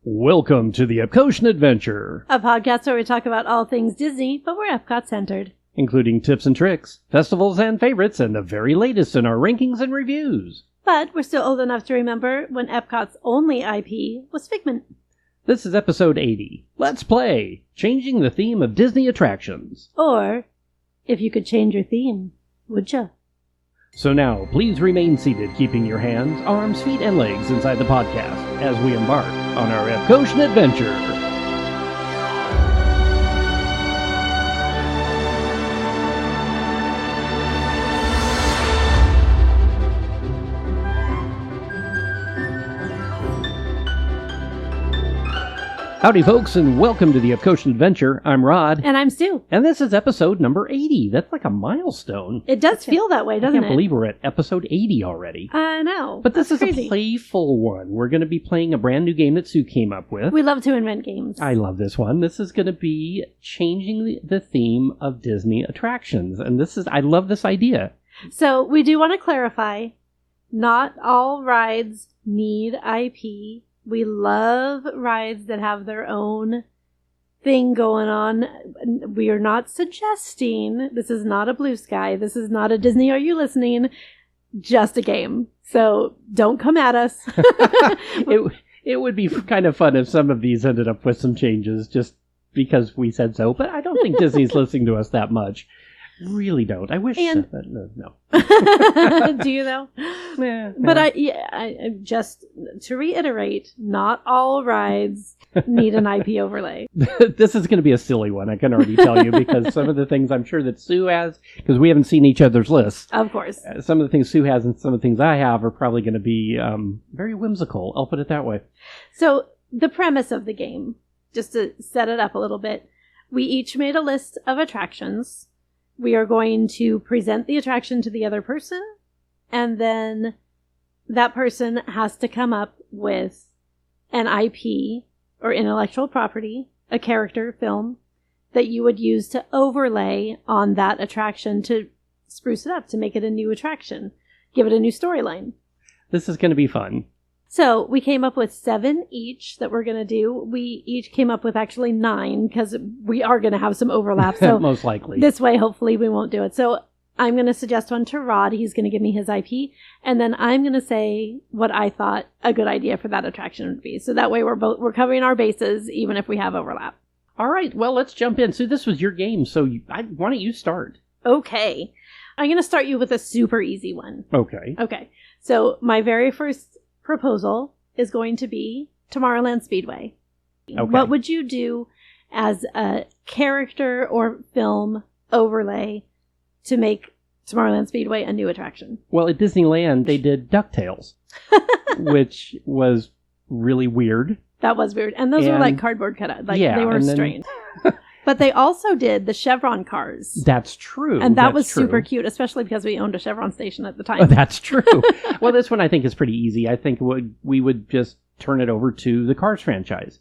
Welcome to the Epcotian Adventure, a podcast where we talk about all things Disney, but we're Epcot-centered. including tips and tricks, festivals and favorites, and the very latest in our rankings and reviews. But we're still old enough to remember when Epcot's only IP was Figment. This is episode 80. Let's play! Changing the theme of Disney attractions. Or, if you could change your theme, would ya? So now, please remain seated, keeping your hands, arms, feet, and legs inside the podcast as we embark on our Epcotian adventure. Howdy, folks, and welcome to the Epcotian Adventure. I'm Rod. And I'm Sue. And this is episode number 80. That's like a milestone. It does feel that way, doesn't it? I can't believe we're at episode 80 already. I know. But this is crazy. A playful one. We're going to be playing a brand new game that Sue came up with. We love to invent games. I love this one. This is going to be changing the theme of Disney attractions. And I love this idea. So we do want to clarify, not all rides need IP. We love rides that have their own thing going on. We are not suggesting, this is not a Blue Sky, this is not a Disney Are You Listening, just a game. So don't come at us. It would be kind of fun if some of these ended up with some changes just because we said so, but I don't think Disney's listening to us that much. Really don't. I wish so, but no. Do you though? Yeah. But I just to reiterate, not all rides need an IP overlay. This is going to be a silly one, I can already tell you, because some of the things I'm sure that Sue has, because we haven't seen each other's lists. Of course. Some of the things Sue has and some of the things I have are probably going to be very whimsical. I'll put it that way. So the premise of the game, just to set it up a little bit, we each made a list of attractions. We are going to present the attraction to the other person, and then that person has to come up with an IP or intellectual property, a character, film, that you would use to overlay on that attraction to spruce it up, to make it a new attraction, give it a new storyline. This is going to be fun. So we came up with 7 each that we're going to do. We each came up with actually 9 because we are going to have some overlap. So most likely. This way, hopefully, we won't do it. So I'm going to suggest one to Rod. He's going to give me his IP. And then I'm going to say what I thought a good idea for that attraction would be. So that way we're covering our bases, even if we have overlap. All right. Well, let's jump in. So this was your game. So why don't you start? Okay. I'm going to start you with a super easy one. Okay. Okay. So my very first proposal is going to be Tomorrowland Speedway. Okay. What would you do as a character or film overlay to make Tomorrowland Speedway a new attraction? Well, at Disneyland, they did DuckTales, which was really weird. That was weird. And those were like cardboard cutout. Like, yeah, they were strange. But they also did the Chevron cars. That's true. And that was super cute, especially because we owned a Chevron station at the time. Oh, that's true. Well, this one I think is pretty easy. I think we would just turn it over to the Cars franchise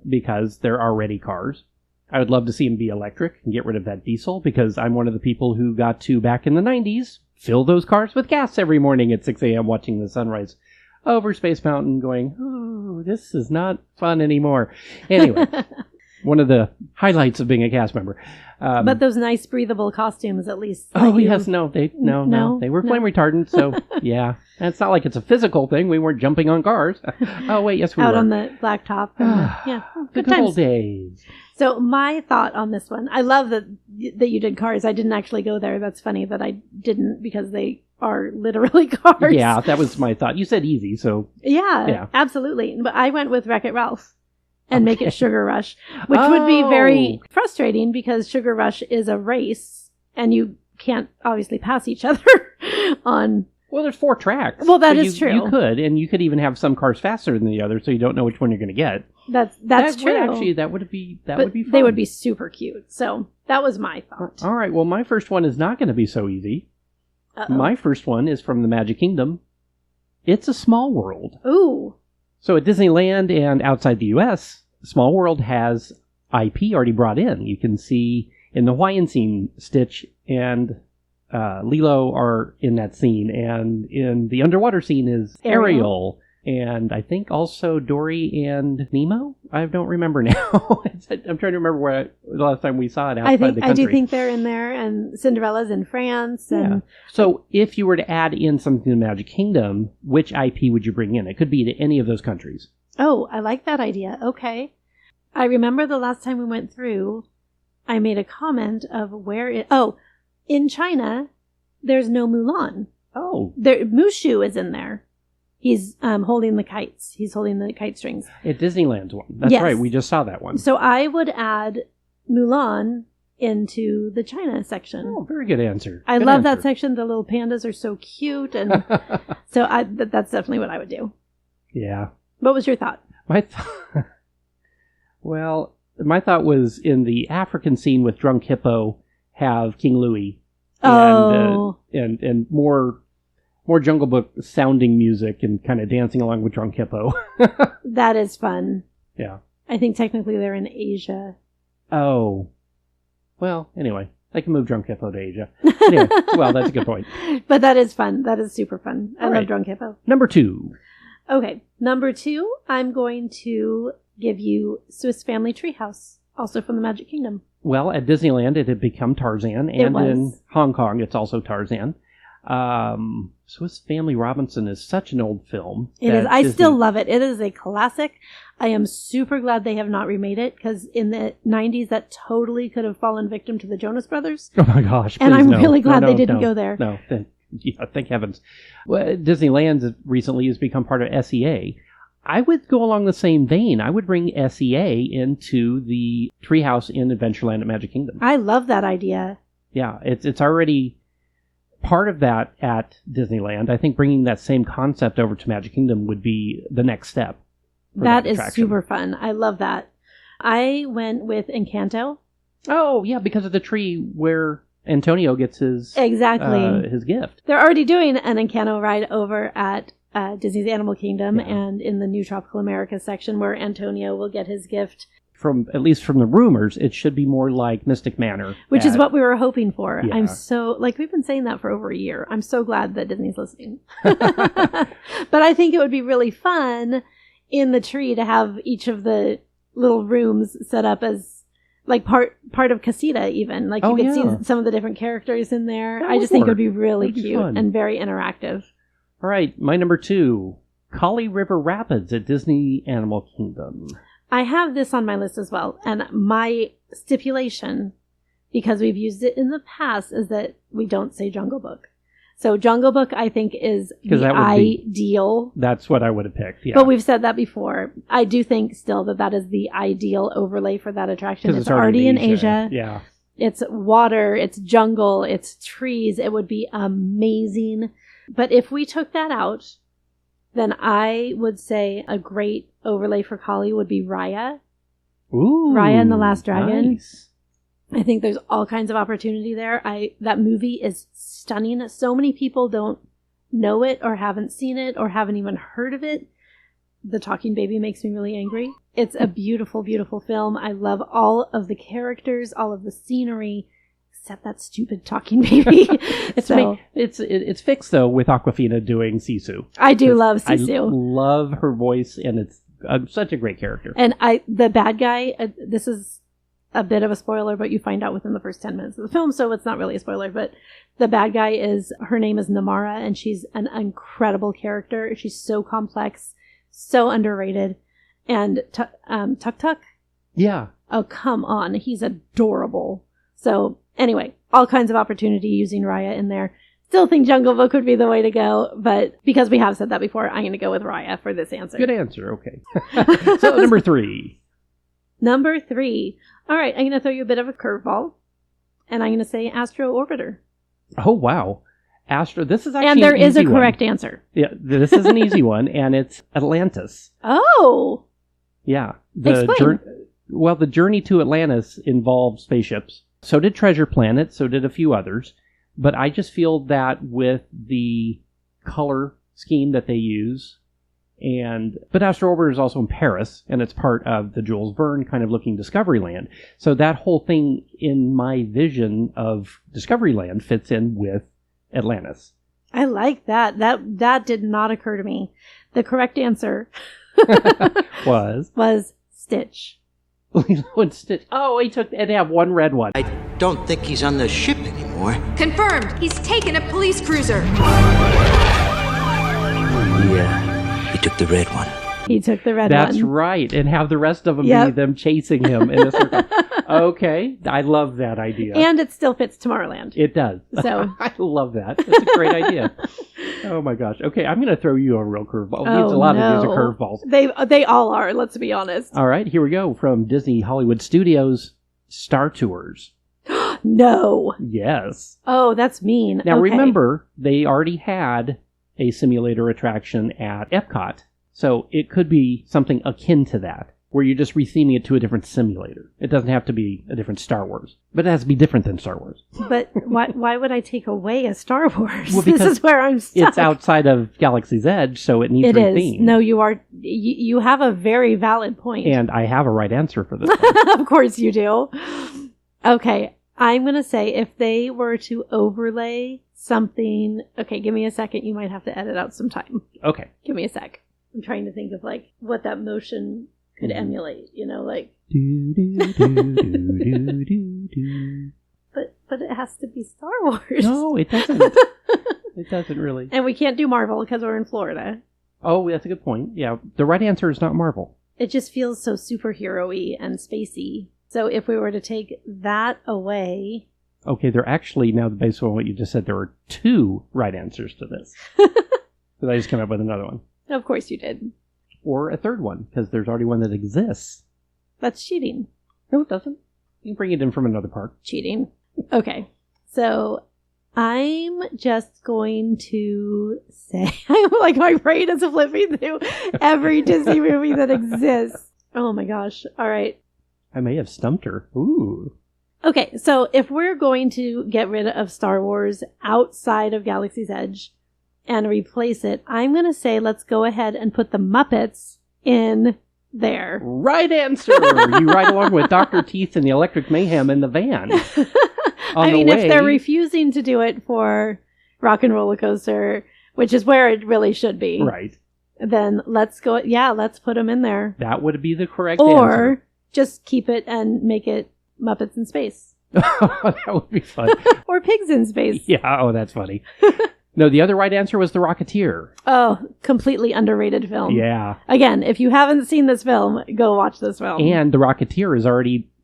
because they're already cars. I would love to see them be electric and get rid of that diesel because I'm one of the people who got to, back in the 90s, fill those cars with gas every morning at 6 a.m. watching the sunrise over Space Mountain going, oh, this is not fun anymore. Anyway. One of the highlights of being a cast member. But those nice breathable costumes, at least. Oh, yes. No, they were flame retardant. So, yeah. And it's not like it's a physical thing. We weren't jumping on cars. Oh, wait. Yes, we were. Out on the blacktop. Yeah. Good old days. So my thought on this one, I love that you did cars. I didn't actually go there. That's funny that I didn't because they are literally cars. Yeah, that was my thought. You said easy, so. Yeah, absolutely. But I went with Wreck-It Ralph. And make it Sugar Rush, which would be very frustrating because Sugar Rush is a race and you can't obviously pass each other on. Well, there's 4 tracks. Well, that is true. You could, and you could even have some cars faster than the other, so you don't know which one you're going to get. That's true. Actually, that would be fun. They would be super cute. So that was my thought. All right. Well, my first one is not going to be so easy. Uh-oh. My first one is from the Magic Kingdom. It's a Small World. Ooh. So at Disneyland and outside the U.S., Small World has IP already brought in. You can see in the Hawaiian scene, Stitch and Lilo are in that scene. And in the underwater scene is Ariel And I think also Dory and Nemo? I don't remember now. I'm trying to remember the last time we saw it outside the country. I do think they're in there, and Cinderella's in France. And yeah. So if you were to add in something to the Magic Kingdom, which IP would you bring in? It could be to any of those countries. Oh, I like that idea. Okay. I remember the last time we went through, I made a comment of in China, there's no Mulan. Oh. Mushu is in there. He's holding the kites. He's holding the kite strings. At Disneyland's one. That's right. We just saw that one. So I would add Mulan into the China section. Oh, very good answer. I love that section. The little pandas are so cute. And so that's definitely what I would do. Yeah. What was your thought? My thought was in the African scene with Drunk Hippo, have King Louis and more Jungle Book sounding music and kind of dancing along with Drunk Hippo. That is fun. Yeah. I think technically they're in Asia. Oh. Well, anyway, I can move Drunk Hippo to Asia. Anyway, well, that's a good point. But that is fun. That is super fun. I love Drunk Hippo. Number 2. Okay. Number 2, I'm going to give you Swiss Family Treehouse, also from the Magic Kingdom. Well, at Disneyland, it had become Tarzan, and in Hong Kong, it's also Tarzan. Swiss Family Robinson is such an old film. It is. I still love it. It is a classic. I am super glad they have not remade it, because in the 90s, that totally could have fallen victim to the Jonas Brothers. Oh my gosh. And I'm really glad they didn't go there. No, thank heavens. Well, Disneyland recently has become part of SEA. I would go along the same vein. I would bring SEA into the treehouse in Adventureland at Magic Kingdom. I love that idea. Yeah, it's already part of that at Disneyland. I think bringing that same concept over to Magic Kingdom would be the next step. That is super fun. I love that. I went with Encanto. Oh, yeah, because of the tree where Antonio gets his gift. They're already doing an Encanto ride over at Disney's Animal Kingdom and in the New Tropical America section where Antonio will get his gift. At least from the rumors, it should be more like Mystic Manor. Which is what we were hoping for. Yeah. I'm so, we've been saying that for over a year. I'm so glad that Disney's listening. But I think it would be really fun in the tree to have each of the little rooms set up as part of Casita even. You could see some of the different characters in there. I just think it would be really cute and very interactive. All right, my number 2, Kali River Rapids at Disney Animal Kingdom. I have this on my list as well, and my stipulation, because we've used it in the past, is that we don't say Jungle Book. So Jungle Book, I think, is the ideal. That's what I would have picked, yeah. But we've said that before. I do think still that is the ideal overlay for that attraction. It's already in Asia. Yeah. It's water, it's jungle, it's trees. It would be amazing. But if we took that out, then I would say a great overlay for Kali would be Raya. Ooh, Raya and the Last Dragon. Nice. I think there's all kinds of opportunity there. That movie is stunning. So many people don't know it or haven't seen it or haven't even heard of it. The Talking Baby makes me really angry. It's a beautiful, beautiful film. I love all of the characters, all of the scenery, except that stupid Talking Baby. It's fixed, though, with Awkwafina doing Sisu. I do love Sisu. I love her voice, and it's such a great character. And the bad guy, this is a bit of a spoiler, but you find out within the first 10 minutes of the film, so it's not really a spoiler, but the bad guy her name is Namara, and she's an incredible character. She's so complex, so underrated. And Tuk Tuk? Yeah. Oh, come on. He's adorable. So, anyway, all kinds of opportunity using Raya in there. Still think Jungle Book would be the way to go, but because we have said that before, I'm going to go with Raya for this answer. Good answer, okay. So, number 3. Number 3. All right, I'm going to throw you a bit of a curveball, and I'm going to say Astro Orbiter. Oh, wow. This is actually and there is a correct answer. Yeah, this is an easy one, and it's Atlantis. Oh! Yeah. Explain. The journey to Atlantis involved spaceships. So did Treasure Planet, so did a few others. But I just feel that with the color scheme that they use, but Astro Orbiter is also in Paris, and it's part of the Jules Verne kind of looking Discoveryland. So that whole thing in my vision of Discoveryland fits in with Atlantis. I like that. That did not occur to me. The correct answer was Stitch. Oh, they have one red one. I don't think he's on the ship anymore. Confirmed. He's taken a police cruiser. Yeah, he took the red one. He took the red one. That's right. And have the rest of them Yep. be them chasing him in a circle. Okay. I love that idea. And it still fits Tomorrowland. It does. So I love that. That's a great idea. Oh my gosh. Okay, I'm going to throw you a real curveball. Oh, A lot of these are no. curveballs. They all are, let's be honest. All right, here we go. From Disney Hollywood Studios, Star Tours. No. Yes. Oh, that's mean. Now Okay. remember, they already had a simulator attraction at Epcot. So it could be something akin to that, where you're just retheming it to a different simulator. It doesn't have to be a different Star Wars, but it has to be different than Star Wars. But why would I take away a Star Wars? Well, This because is where I'm stuck. It's outside of Galaxy's Edge, so it needs It is. rethemed. No, you have a very valid point. And I have a right answer for this one. Of course you do. Okay, I'm going to say if they were to overlay something... Okay, give me a second. You might have to edit out some time. Okay. Give me a sec. I'm trying to think of like what that motion could emulate, like... Do, do, do, do, do, do. But it has to be Star Wars. No, it doesn't. It doesn't really. And we can't do Marvel because we're in Florida. Oh, that's a good point. Yeah, the right answer is not Marvel. It just feels so superhero-y and spacey. So if we were to take that away... Okay, there actually, now based on what you just said, there are 2 right answers to this. Because I just came up with another one. Of course you did. Or a third one, because there's already one that exists. That's cheating. No, it doesn't. You can bring it in from another park. Cheating. Okay. So I'm just going to say, I'm like, my brain is flipping through every Disney movie that exists. Oh my gosh. All right. I may have stumped her. Ooh. Okay. So if we're going to get rid of Star Wars outside of Galaxy's Edge and replace it, I'm going to say let's go ahead and put the Muppets in there. Right answer! You ride along with Dr. Teeth and the Electric Mayhem in the van. I mean, if they're refusing to do it for Rock and Roller Coaster, which is where it really should be, right? Then let's go. Yeah, let's put them in there. That would be the correct or answer. Just keep it and make it Muppets in Space. That would be fun. Or Pigs in Space. Yeah, oh, that's funny. No, the other right answer was The Rocketeer. Oh, completely underrated film. Yeah. Again, if you haven't seen this film, go watch this film. And The Rocketeer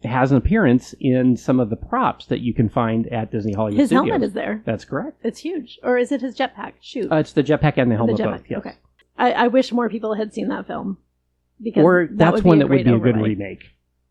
has an appearance in some of the props that you can find at Disney Hollywood His Studios. helmet is there. That's correct. It's huge. Or is it his jetpack? Shoot. It's the jetpack and the helmet jetpack. both, yes. Okay. I wish more people had seen that film. Because Or that's one that would be a good overlay. remake.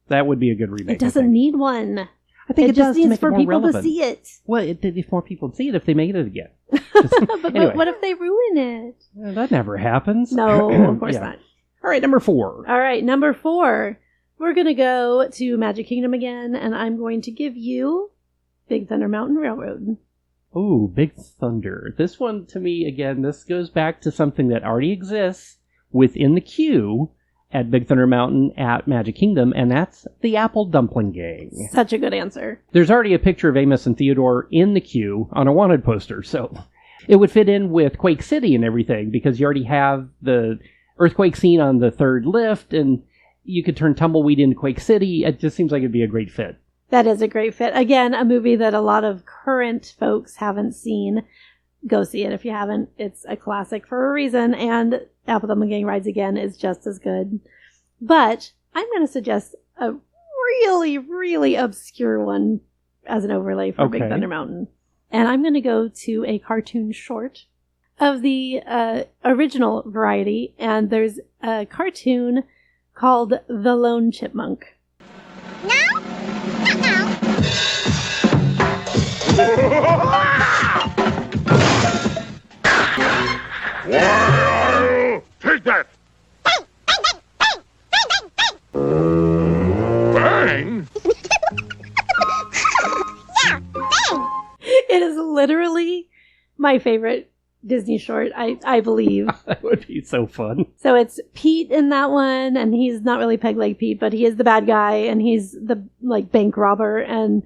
That would be a good remake. It doesn't need one. I think it just does to needs make it for more people relevant. to see it. Well, if more people see it, if they make it again. But Anyway. what if they ruin it? That never happens. No, of course Yeah. not. All right, number 4. All right, number 4. We're going to go to Magic Kingdom again, and I'm going to give you Big Thunder Mountain Railroad. Ooh, Big Thunder. This one, to me, again, this goes back to something that already exists within the queue at Big Thunder Mountain at Magic Kingdom, and that's the Apple Dumpling Gang. Such a good answer. There's already a picture of Amos and Theodore in the queue on a wanted poster, so it would fit in with Quake City and everything, because you already have the earthquake scene on the 3rd lift, and you could turn Tumbleweed into Quake City. It just seems like it'd be a great fit. That is a great fit. Again, a movie that a lot of current folks haven't seen. Go see it if you haven't. It's a classic for a reason, and Apple Dumpling Gang Rides Again is just as good. But I'm going to suggest a really, really obscure one as an overlay for Big Thunder Mountain. And I'm going to go to a cartoon short of the original variety, and there's a cartoon called The Lone Chipmunk. No? Not now. Take that! Bang! Yeah, bang! It is literally my favorite Disney short, I believe. That would be so fun. So it's Pete in that one, and he's not really Peg Leg Pete, but he is the bad guy, and he's the bank robber, and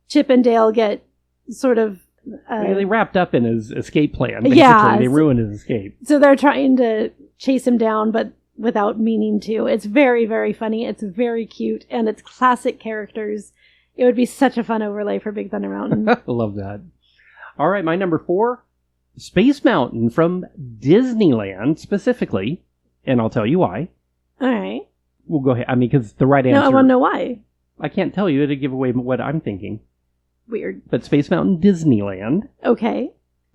Chip and Dale get sort of They wrapped up in his escape plan. Basically. Yeah. They ruined his escape. So they're trying to chase him down, but without meaning to. It's very, very funny. It's very cute, and it's classic characters. It would be such a fun overlay for Big Thunder Mountain. I love that. All right, my number 4, Space Mountain from Disneyland specifically, and I'll tell you why. All right. We'll go ahead. I mean, because the right answer... No, I want to know why. I can't tell you to give away what I'm thinking. Weird. But Space Mountain Disneyland. Okay.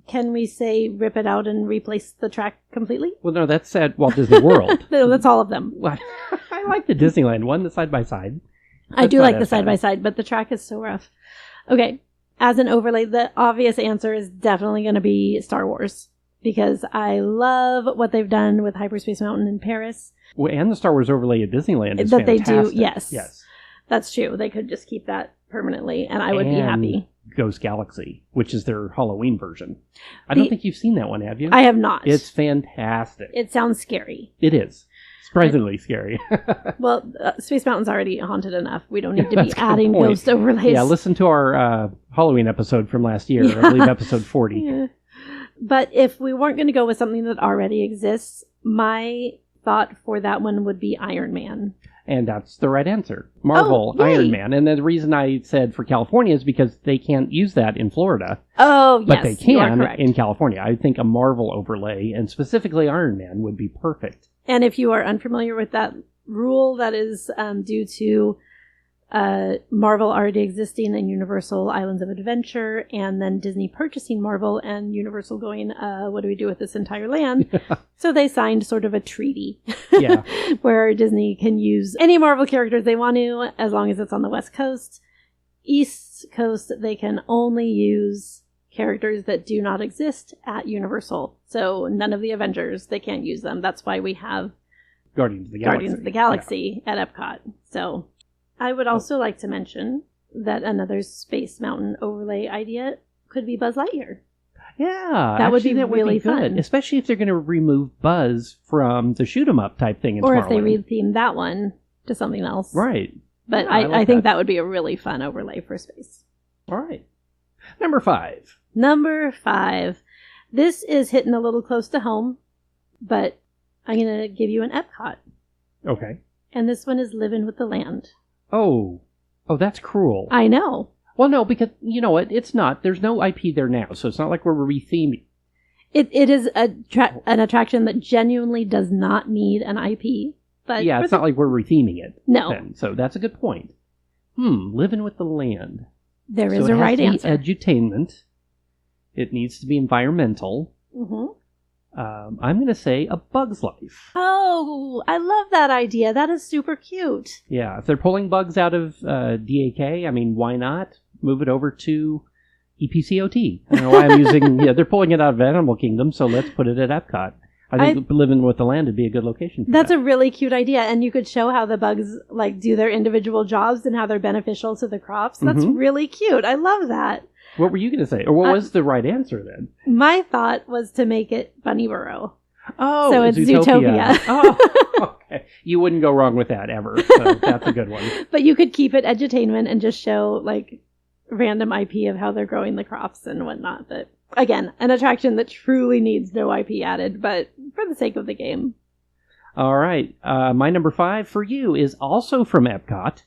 Can we say rip it out and replace the track completely? Well, no, that's at Walt Disney World. No, that's all of them. I like the Disneyland one, the side-by-side. I do like the side-by-side, but the track is so rough. Okay. As an overlay, the obvious answer is definitely going to be Star Wars. Because I love what they've done with Hyperspace Mountain in Paris. Well, and the Star Wars overlay at Disneyland is that fantastic. They do, yes. Yes. That's true. They could just keep that permanently, and I would be happy. Ghost Galaxy, which is their Halloween version. I don't think you've seen that one, have you? I have not. It's fantastic. It sounds scary. It is. Surprisingly scary. Well, Space Mountain's already haunted enough. We don't need to be adding ghost overlays. Yeah, listen to our Halloween episode from last year. I believe episode 40. Yeah. But if we weren't going to go with something that already exists, my thought for that one would be Iron Man. And that's the right answer. Marvel, Iron Man. And the reason I said for California is because they can't use that in Florida. Oh, but yes. But they can in California. I think a Marvel overlay, and specifically Iron Man, would be perfect. And if you are unfamiliar with that rule, that is due to Marvel already existing in Universal Islands of Adventure, and then Disney purchasing Marvel and Universal going, what do we do with this entire land? So they signed sort of a treaty where Disney can use any Marvel characters they want to, as long as it's on the West Coast. East Coast, they can only use characters that do not exist at Universal. So none of the Avengers, they can't use them. That's why we have Guardians of the Galaxy at Epcot. So I would also like to mention that another Space Mountain overlay idea could be Buzz Lightyear. Yeah, that would be really fun. Good, especially if they're going to remove Buzz from the shoot 'em up type thing in Or Tomorrowland. if they retheme that one to something else. Right. But yeah, I think that would be a really fun overlay for space. All right. Number 5. Number 5. This is hitting a little close to home, but I'm going to give you an Epcot. Okay. And this one is Living with the Land. Oh, that's cruel. I know. Well, no, because, you know what, it's not. There's no IP there now, so it's not like we're retheming. It is an attraction that genuinely does not need an IP. But yeah, it's not like we're retheming it. No. Then, so that's a good point. Living with the land. There is a right answer. Edutainment. It needs to be environmental. Mm-hmm. I'm going to say A Bug's Life. Oh, I love that idea. That is super cute. Yeah, if they're pulling bugs out of DAK, I mean, why not move it over to EPCOT? I don't know why I'm using... they're pulling it out of Animal Kingdom, so let's put it at Epcot. I think Living with the Land would be a good location for That's that. a really cute idea, and you could show how the bugs do their individual jobs and how they're beneficial to the crops. That's really cute. I love that. What were you going to say? Or what was the right answer then? My thought was to make it Bunny Burrow. Oh, so it's Zootopia. Oh, okay. You wouldn't go wrong with that ever. So that's a good one. But you could keep it edutainment and just show random IP of how they're growing the crops and whatnot. But again, an attraction that truly needs no IP added, but for the sake of the game. All right. My number 5 for you is also from Epcot,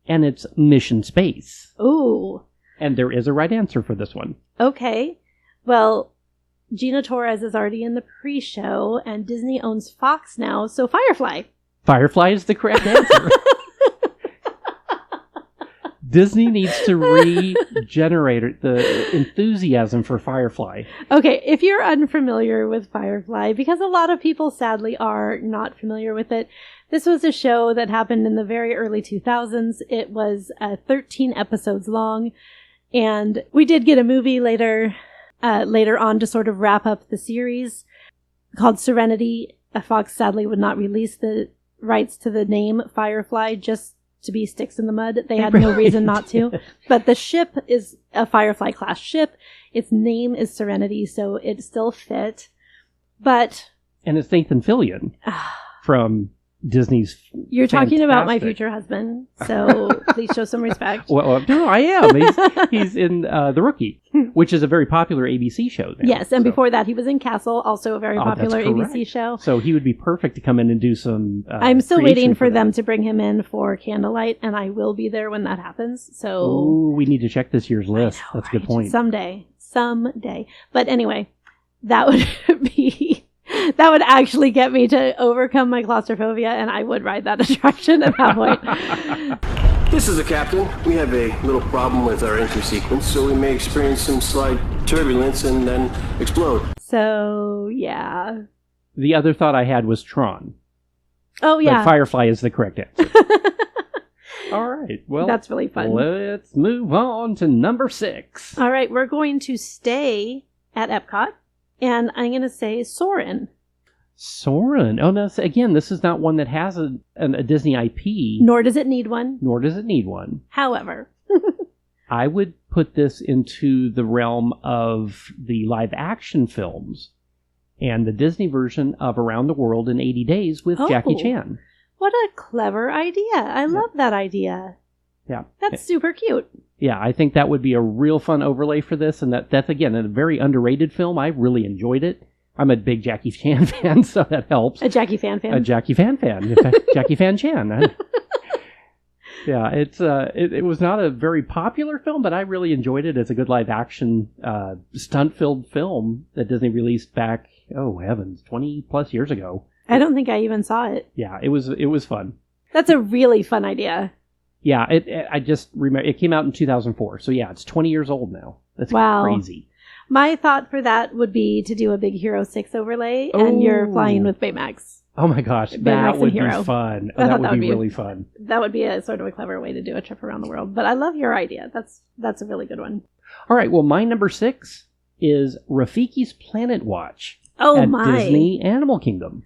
and it's Mission Space. Ooh. And there is a right answer for this one. Okay. Well, Gina Torres is already in the pre-show, and Disney owns Fox now, so Firefly. Firefly is the correct answer. Disney needs to regenerate the enthusiasm for Firefly. Okay, if you're unfamiliar with Firefly, because a lot of people sadly are not familiar with it, this was a show that happened in the very early 2000s. It was 13 episodes long, and we did get a movie later on to sort of wrap up the series called Serenity. Fox sadly would not release the rights to the name Firefly just to be sticks in the mud. They had no reason not to. But the ship is a Firefly class ship. Its name is Serenity, so it still fit. But and it's Nathan Fillion from Disney's You're talking about my fantastic. future husband, so please show some respect. Well, no, I am. He's in The Rookie, which is a very popular ABC show now. Yes, and So- before that, he was in Castle, also a very Oh, that's popular correct. ABC show. So he would be perfect to come in and do some I'm still creation waiting for that. them to bring him in for Candlelight, and I will be there when that happens. So Ooh, we need to check this year's list. I know, That's a good right? point. Someday. But anyway, that would be that would actually get me to overcome my claustrophobia, and I would ride that attraction at that point. This is the captain. We have a little problem with our entry sequence, so we may experience some slight turbulence and then explode. So yeah. The other thought I had was Tron. Oh But yeah. Firefly is the correct answer. All right. Well, That's really fun. Let's move on to number 6. All right, we're going to stay at Epcot, and I'm going to say Soarin'. Soarin'. Oh, no. Again, this is not one that has a Disney IP, Nor does it need one. nor does it need one. However, I would put this into the realm of the live action films and the Disney version of Around the World in 80 Days with Jackie Oh. Chan. what a clever idea. I love that idea. Yeah. That's super cute. Yeah, I think that would be a real fun overlay for this, and that's, again, a very underrated film. I really enjoyed it. I'm a big Jackie Chan fan, so that helps. A Jackie fan. A Jackie fan. In fact, Jackie Fan Chan. Yeah, it was not a very popular film, but I really enjoyed it as a good live action stunt-filled film that Disney released back, oh heavens, 20 plus years ago. I don't think I even saw it. Yeah, it was fun. That's a really fun idea. Yeah, I just remember it came out in 2004, so yeah, it's 20 years old now. That's Wow. crazy. My thought for that would be to do a big Hero 6 overlay, and you're Oh. flying with Baymax. Oh my gosh, Baymax that and would be Hero. fun. I That thought would be really fun. That would be a sort of a clever way to do a trip around the world. But I love your idea. That's a really good one. All right, well, my number 6 is Rafiki's Planet Watch Oh at my. Disney Animal Kingdom.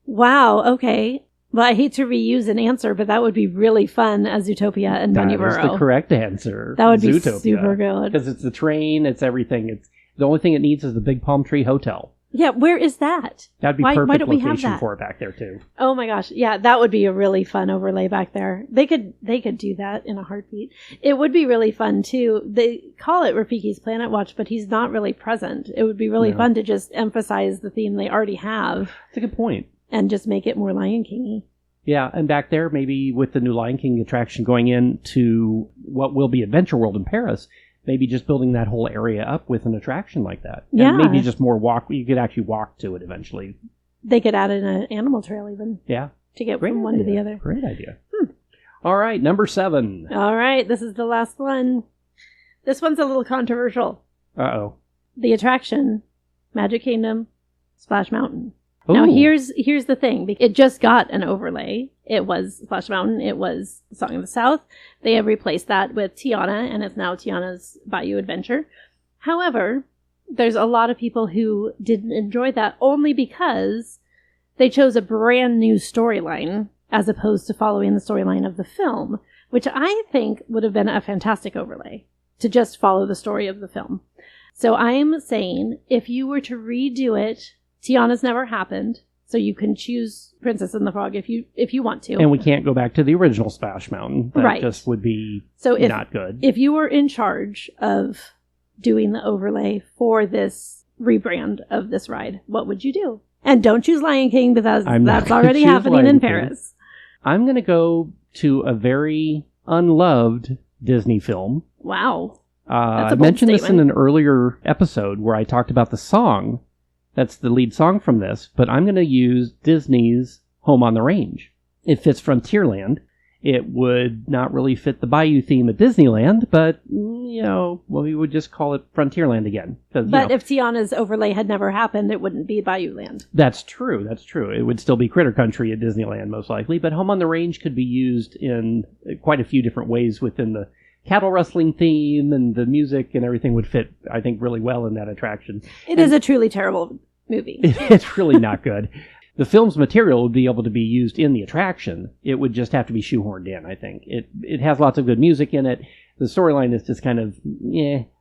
Wow, okay. Well, I hate to reuse an answer, but that would be really fun as Zootopia and That Bunny is Burrow. the correct answer. That would be Zootopia. super good. Because it's the train, it's everything. It's the only thing it needs is the Big Palm Tree Hotel. Yeah, where is that? That'd be Why perfect don't we have location that? for it back there too. Oh my gosh. Yeah, that would be a really fun overlay back there. They could do that in a heartbeat. It would be really fun too. They call it Rafiki's Planet Watch, but he's not really present. It would be really No. fun to just emphasize the theme they already have That's a good point. and just make it more Lion King-y. Yeah, and back there, maybe with the new Lion King attraction going into what will be Adventure World in Paris, maybe just building that whole area up with an attraction like that. Yeah. And maybe just more walk. You could actually walk to it eventually. They could add in an animal trail even Yeah. to get Great from one to the idea. other. Great idea. All right, number 7. All right, this is the last one. This one's a little controversial. Uh-oh. The attraction, Magic Kingdom, Splash Mountain. Now, Ooh. here's the thing. It just got an overlay. It was Splash Mountain. It was Song of the South. They have replaced that with Tiana, and it's now Tiana's Bayou Adventure. However, there's a lot of people who didn't enjoy that only because they chose a brand new storyline as opposed to following the storyline of the film, which I think would have been a fantastic overlay to just follow the story of the film. So I'm saying if you were to redo it, Tiana's never happened, so you can choose Princess and the Frog if you want to. And we can't go back to the original Splash Mountain. That Right. just would be So not good. if you were in charge of doing the overlay for this rebrand of this ride, what would you do? And don't choose Lion King because I'm not that's gonna already choose happening Lion in King. Paris. I'm going to go to a very unloved Disney film. Wow. That's I a bold mentioned this in statement. an earlier episode where I talked about the song. That's the lead song from this, but I'm going to use Disney's Home on the Range. It fits Frontierland. It would not really fit the Bayou theme at Disneyland, but, we would just call it Frontierland again. 'Cause, But if Tiana's overlay had never happened, it wouldn't be Bayou Land. That's true. It would still be Critter Country at Disneyland, most likely, but Home on the Range could be used in quite a few different ways within the cattle rustling theme, and the music and everything would fit, I think, really well in that attraction. It is a truly terrible movie. It's really not good. The film's material would be able to be used in the attraction. It would just have to be shoehorned in, I think. It has lots of good music in it. The storyline is just kind of,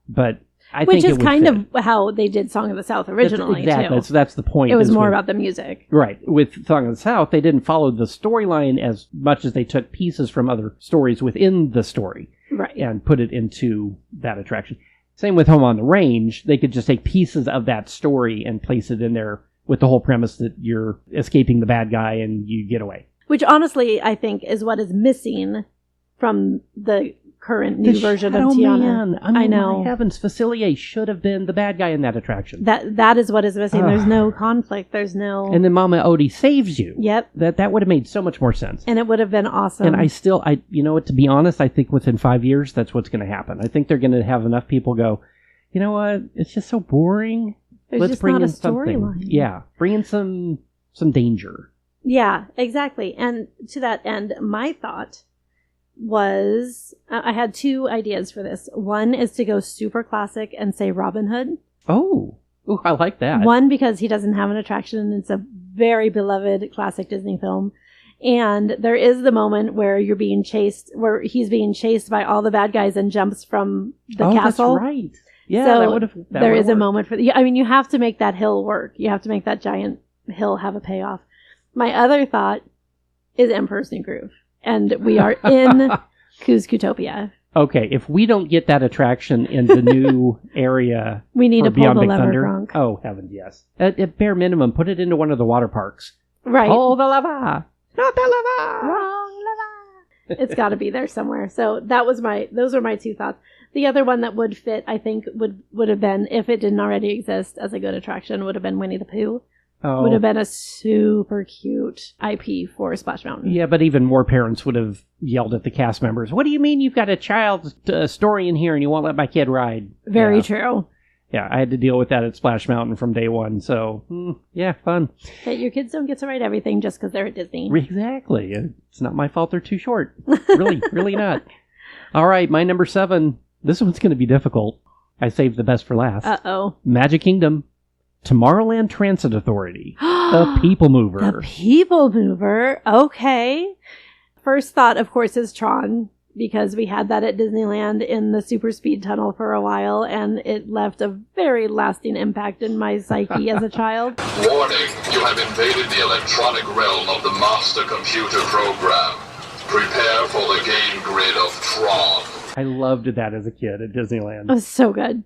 but Which it is would kind fit. of how they did Song of the South originally, exactly. too. So that's the point. It was is more with- about the music. Right. With Song of the South, they didn't follow the storyline as much as they took pieces from other stories within the story Right. and put it into that attraction. Same with Home on the Range. They could just take pieces of that story and place it in there with the whole premise that you're escaping the bad guy and you get away. Which honestly, I think, is what is missing from the current new version of Shadow Tiana. Man. I mean, I know. My heavens, Facilier should have been the bad guy in that attraction. That is what is missing. There's no conflict. There's no... And then Mama Odie saves you. Yep. That would have made so much more sense. And it would have been awesome. And you know what, to be honest, I think within 5 years, that's what's going to happen. I think they're going to have enough people go, you know what, it's just so boring. There's Let's just bring not a in something. storyline. Yeah, bring in some danger. Yeah, exactly. And to that end, my thought was, I had two ideas for this. One is to go super classic and say Robin Hood. Oh, ooh, I like that. One, because he doesn't have an attraction and it's a very beloved classic Disney film. And there is the moment where he's being chased by all the bad guys and jumps from the castle. That's right. Yeah, so that would have. there is a moment for you have to make that hill work. You have to make that giant hill have a payoff. My other thought is Emperor's New Groove. And we are in Kuzcutopia. Okay, if we don't get that attraction in the new area, We need for to pull Beyond the Big lever, Thunder, Gronk. oh heavens, yes. At bare minimum, put it into one of the water parks. Right. Pull the lever, not the lever. Wrong lever. It's got to be there somewhere. So those are my two thoughts. The other one that would fit, I think, would have been, if it didn't already exist as a good attraction, would have been Winnie the Pooh. Oh. Would have been a super cute IP for Splash Mountain. Yeah, but even more parents would have yelled at the cast members, "What do you mean you've got a child's story in here and you won't let my kid ride?" Very Yeah. true. Yeah, I had to deal with that at Splash Mountain from day one. So, yeah, fun. That your kids don't get to ride everything just because they're at Disney. Exactly. It's not my fault they're too short. Really, really not. All right, my number 7. This one's going to be difficult. I saved the best for last. Uh-oh. Magic Kingdom, Tomorrowland Transit Authority, the People Mover. The People Mover. Okay. First thought, of course, is Tron, because we had that at Disneyland in the super speed tunnel for a while, and it left a very lasting impact in my psyche as a child. Warning, you have invaded the electronic realm of the master computer program. Prepare for the game grid of Tron. I loved that as a kid at Disneyland. It was so good.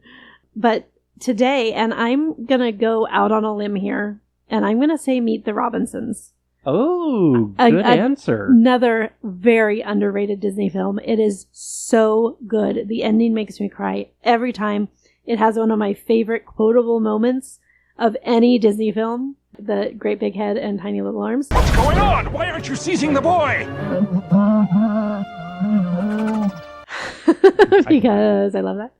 But today, and I'm going to go out on a limb here, and I'm going to say Meet the Robinsons. Oh, good answer. Another very underrated Disney film. It is so good. The ending makes me cry every time. It has one of my favorite quotable moments of any Disney film. The great big head and tiny little arms. What's going on? Why aren't you seizing the boy? Because I love that.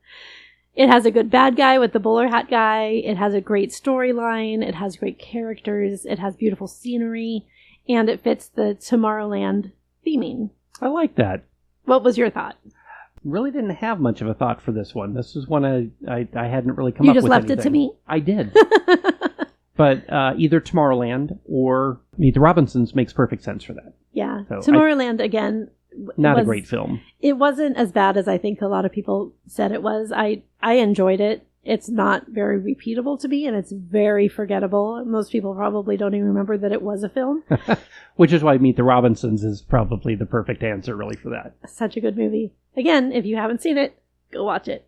It has a good bad guy with the bowler hat guy. It has a great storyline. It has great characters. It has beautiful scenery. And it fits the Tomorrowland theming. I like that. What was your thought? Really didn't have much of a thought for this one. This is one I hadn't really come You up with just left anything. it to me? I did. But either Tomorrowland or Meet the Robinsons makes perfect sense for that. Yeah. So Tomorrowland, again... Not a was- great film. It wasn't as bad as I think a lot of people said it was. I enjoyed it. It's not very repeatable to me, and it's very forgettable. Most people probably don't even remember that it was a film. Which is why Meet the Robinsons is probably the perfect answer, really, for that. Such a good movie. Again, if you haven't seen it, go watch it.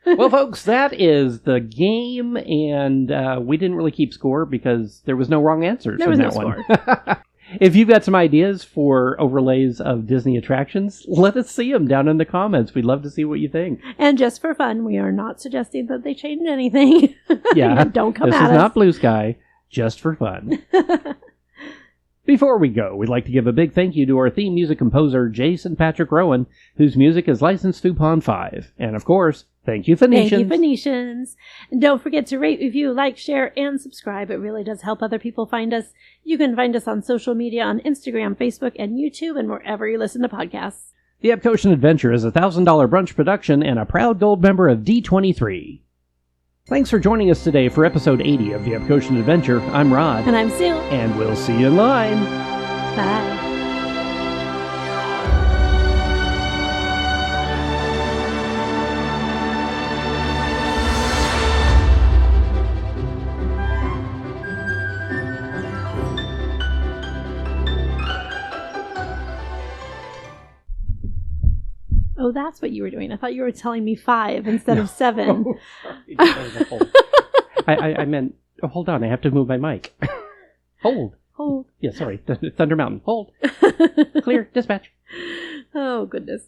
Well, folks, that is the game, and we didn't really keep score because there was no wrong answers There in was that no one. score. If you've got some ideas for overlays of Disney attractions, let us see them down in the comments. We'd love to see what you think. And just for fun, we are not suggesting that they change anything. Yeah, Don't come this at is us. not Blue Sky, just for fun. Before we go, we'd like to give a big thank you to our theme music composer, Jason Patrick Rowan, whose music is licensed through Pond 5. And of course, thank you, Phoenicians. Thank you, Phoenicians. And don't forget to rate, review, like, share, and subscribe. It really does help other people find us. You can find us on social media on Instagram, Facebook, and YouTube, and wherever you listen to podcasts. The Epcotian Adventure is a $1,000 brunch production and a proud gold member of D23. Thanks for joining us today for episode 80 of the Epcotian Adventure. I'm Rod. And I'm Sue. And we'll see you in line. Bye. Oh, that's what you were doing. I thought you were telling me 5 instead of 7. Sorry. I meant, hold on, I have to move my mic. Hold. Hold. Yeah, sorry. Thunder Mountain. Hold. Clear. Dispatch. Oh, goodness.